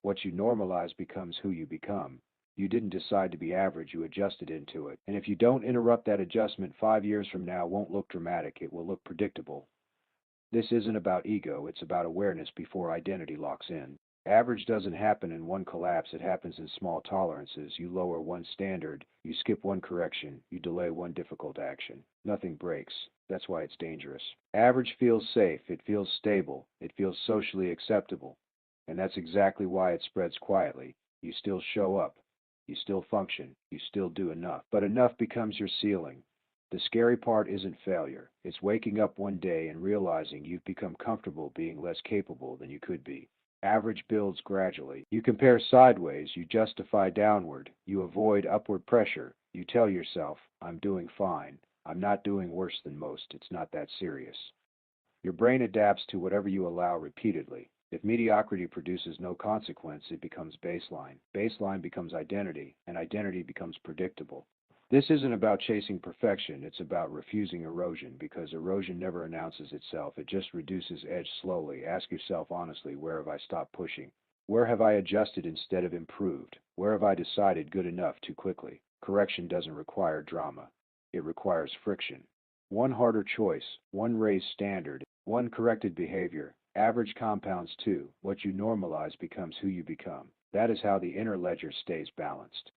What you normalize becomes who you become. You didn't decide to be average, you adjusted into it. And if you don't interrupt that adjustment, 5 years from now won't look dramatic, it will look predictable. This isn't about ego, it's about awareness before identity locks in. Average doesn't happen in one collapse, it happens in small tolerances. You lower one standard, you skip one correction, you delay one difficult action. Nothing breaks. That's why it's dangerous. Average feels safe, it feels stable, it feels socially acceptable. And that's exactly why it spreads quietly. You still show up, you still function, you still do enough. But enough becomes your ceiling. The scary part isn't failure. It's waking up one day and realizing you've become comfortable being less capable than you could be. Average builds gradually. You compare sideways, you justify downward, you avoid upward pressure. You tell yourself, I'm doing fine. I'm not doing worse than most. It's not that serious. Your brain adapts to whatever you allow repeatedly. If mediocrity produces no consequence, it becomes baseline. Baseline becomes identity, and identity becomes predictable. This isn't about chasing perfection, it's about refusing erosion, because erosion never announces itself, it just reduces edge slowly. Ask yourself honestly, where have I stopped pushing? Where have I adjusted instead of improved? Where have I decided good enough too quickly? Correction doesn't require drama, it requires friction. One harder choice, one raised standard, one corrected behavior. Average compounds too. What you normalize becomes who you become. That is how the inner ledger stays balanced.